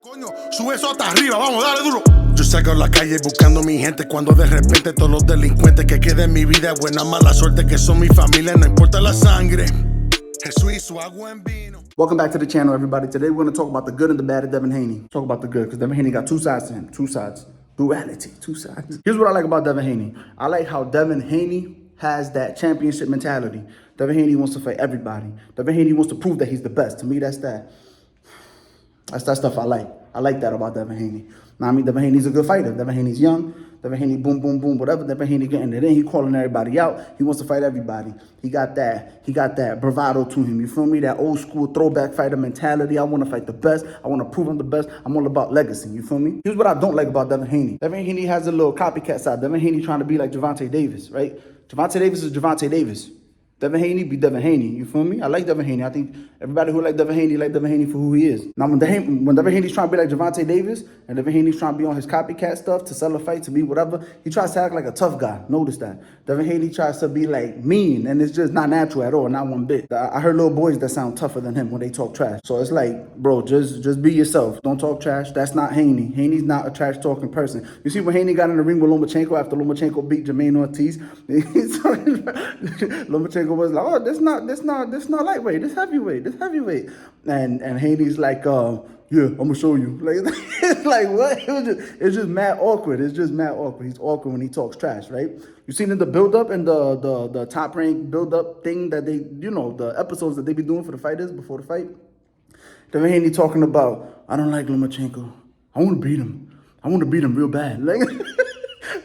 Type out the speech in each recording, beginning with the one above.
Coño, sube eso hasta arriba, vamos, dale duro. Yo salgo a la calle buscando mi gente cuando de repente todos los delincuentes que queden en mi vida, buena mala suerte que son mi familia, no importa la sangre. Jesús y su agua en vino. Welcome back to the channel, everybody. Today we're going to talk about the good and the bad of Devin Haney. Talk about the good, because Devin Haney got two sides to him. Two sides. Duality. Two sides. Here's what I like about Devin Haney. I like how Devin Haney has that championship mentality. Devin Haney wants to fight everybody. Devin Haney wants to prove that he's the best. To me, that's that stuff I like. I like that about Devin Haney. Now, I mean, Devin Haney's a good fighter. Devin Haney's young. Devin Haney, boom, boom, boom, whatever. Devin Haney getting it in. He calling everybody out. He wants to fight everybody. He got that bravado to him. You feel me? That old school throwback fighter mentality. I want to fight the best. I want to prove I'm the best. I'm all about legacy. You feel me? Here's what I don't like about Devin Haney. Devin Haney has a little copycat side. Devin Haney trying to be like Gervonta Davis, right? Gervonta Davis is Gervonta Davis. Devin Haney be Devin Haney, you feel me? I like Devin Haney. I think everybody who like Devin Haney for who he is. Now, when Devin Haney's trying to be like Gervonta Davis, and Devin Haney's trying to be on his copycat stuff, to sell a fight, to be whatever, he tries to act like a tough guy. Notice that. Devin Haney tries to be like mean, and it's just not natural at all, not one bit. I heard little boys that sound tougher than him when they talk trash. So it's like, bro, just be yourself. Don't talk trash. That's not Haney. Haney's not a trash talking person. You see when Haney got in the ring with Lomachenko after Lomachenko beat Jermaine Ortiz, Lomachenko was like, oh, this not lightweight, this heavyweight. And Haney's like, yeah, I'm gonna show you. Like, it's like, what? It's just mad awkward. It's just mad awkward. He's awkward when he talks trash, right? You seen in the build-up and the top rank build-up thing that they, the episodes that they be doing for the fighters before the fight? Devin Haney talking about, I don't like Lomachenko. I want to beat him. I want to beat him real bad. Like,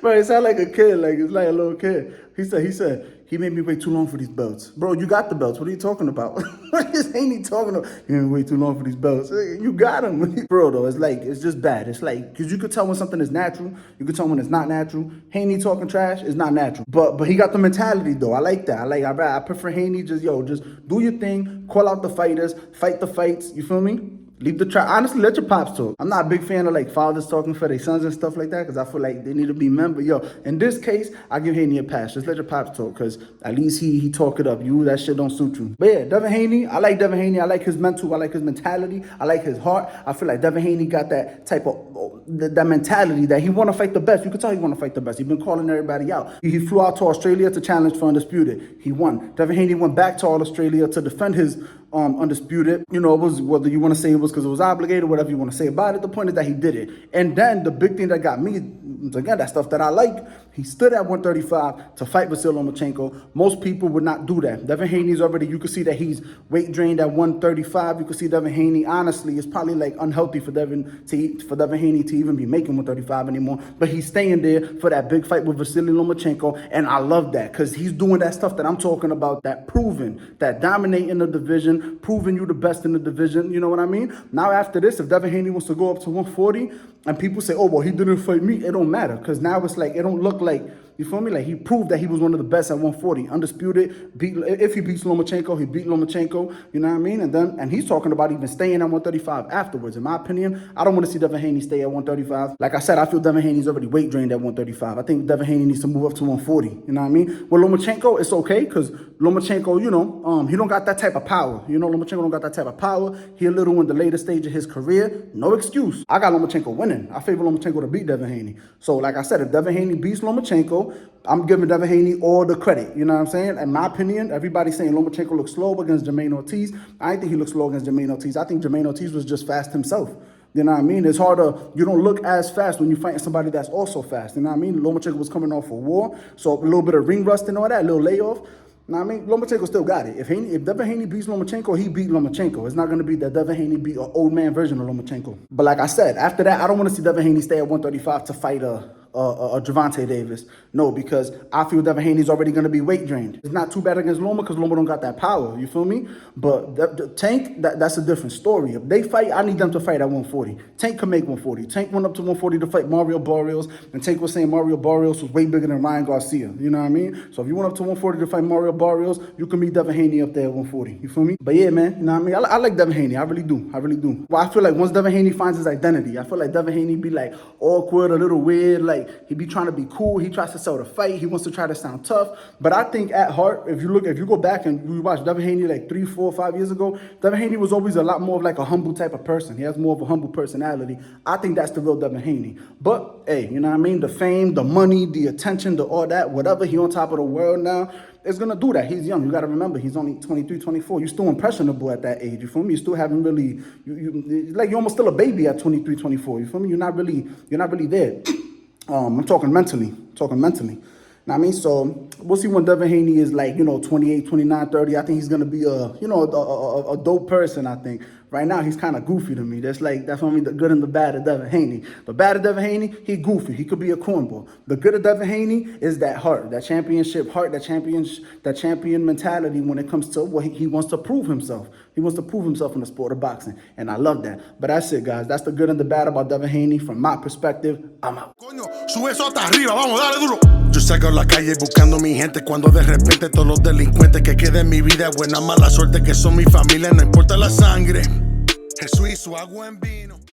bro, it sound like a kid. Like, it's like a little kid. He said, he made me wait too long for these belts. Bro, you got the belts. What are you talking about? What is Haney talking about? You made me wait too long for these belts. You got them. Bro, though, it's just bad. It's like, because you could tell when something is natural. You could tell when it's not natural. Haney talking trash is not natural. But he got the mentality, though. I like that. I prefer Haney just do your thing. Call out the fighters. Fight the fights. You feel me? Leave the trap. Honestly, let your pops talk. I'm not a big fan of like fathers talking for their sons and stuff like that because I feel like they need to be men. But yo, in this case, I give Haney a pass. Just let your pops talk because at least he talk it up. That shit don't suit you. But yeah, Devin Haney, I like Devin Haney. I like his mental. I like his mentality. I like his heart. I feel like Devin Haney got that type of that mentality that he want to fight the best. You can tell he want to fight the best. He's been calling everybody out. He flew out to Australia to challenge for Undisputed. He won. Devin Haney went back to Australia to defend his Undisputed. It was, whether you want to say it was because it was obligated, whatever you want to say about it, the point is that he did it. And then the big thing that got me, again, that stuff that I like, he stood at 135 to fight Vasyl Lomachenko. Most people would not do that. Devin Haney's already, you can see that he's weight drained at 135. You can see Devin Haney, honestly, it's probably like unhealthy for Devin Haney to even be making 135 anymore. But he's staying there for that big fight with Vasyl Lomachenko. And I love that because he's doing that stuff that I'm talking about, that proving, that dominating the division, proving you the best in the division. You know what I mean? Now after this, if Devin Haney wants to go up to 140 and people say, oh, well, he didn't fight me, it don't matter because now it's like, it don't look like, you feel me? Like he proved that he was one of the best at 140. Undisputed. If he beats Lomachenko, he beat Lomachenko. You know what I mean? And he's talking about even staying at 135 afterwards. In my opinion, I don't want to see Devin Haney stay at 135. Like I said, I feel Devin Haney's already weight drained at 135. I think Devin Haney needs to move up to 140. You know what I mean? With Lomachenko, it's okay because Lomachenko, he don't got that type of power. Lomachenko don't got that type of power. He a little in the later stage of his career. No excuse. I got Lomachenko winning. I favor Lomachenko to beat Devin Haney. So like I said, if Devin Haney beats Lomachenko, I'm giving Devin Haney all the credit. You know what I'm saying? In my opinion, everybody's saying Lomachenko looks slow against Jermaine Ortiz. I think he looks slow against Jermaine Ortiz. I think Jermaine Ortiz was just fast himself. You know what I mean? It's harder. You don't look as fast when you're fighting somebody that's also fast. You know what I mean? Lomachenko was coming off a war, so a little bit of ring rust and all that, a little layoff. You know what I mean? Lomachenko still got it. If Devin Haney beats Lomachenko, he beat Lomachenko. It's not going to be that Devin Haney beat an old man version of Lomachenko. But like I said, after that, I don't want to see Devin Haney stay at 135 to fight Gervonta Davis. No, because I feel Devin Haney's already going to be weight drained. It's not too bad against Loma because Loma don't got that power. You feel me? But the Tank, that's a different story. If they fight, I need them to fight at 140. Tank can make 140. Tank went up to 140 to fight Mario Barrios, and Tank was saying Mario Barrios was way bigger than Ryan Garcia. You know what I mean? So if you went up to 140 to fight Mario Barrios, you can meet Devin Haney up there at 140. You feel me? But yeah, man, you know what I mean? I like Devin Haney. I really do. Well, I feel like once Devin Haney finds his identity, I feel like Devin Haney be like awkward, a little weird, like like he be trying to be cool. He tries to sell the fight. He wants to try to sound tough. But I think at heart, if you go back and you watch Devin Haney like 3, 4, 5 years ago, Devin Haney was always a lot more of like a humble type of person. He has more of a humble personality. I think that's the real Devin Haney. But hey, you know what I mean? The fame, the money, the attention, the all that, whatever. He on top of the world now. It's gonna do that. He's young. You gotta remember, he's only 23, 24. You're still impressionable at that age. You feel me? You still haven't really, you're almost still a baby at 23, 24. You feel me? You're not really there. I'm talking mentally. Now, I mean, so we'll see when Devin Haney is like, 28, 29, 30. I think he's gonna be a dope person, I think. Right now, he's kind of goofy to me. That's what I mean, the good and the bad of Devin Haney. The bad of Devin Haney, he goofy. He could be a cornball. The good of Devin Haney is that heart, that championship heart, that champion mentality when it comes to what he wants to prove himself. He wants to prove himself in the sport of boxing. And I love that. But that's it, guys. That's the good and the bad about Devin Haney. From my perspective, I'm out. Coño, sube eso hasta arriba, vamos, dale duro. Yo salgo a la calle buscando mi gente cuando de repente todos los delincuentes que queden en mi vida, buena mala suerte que son mi familia, no importa la sangre. Jesús y su agua en vino.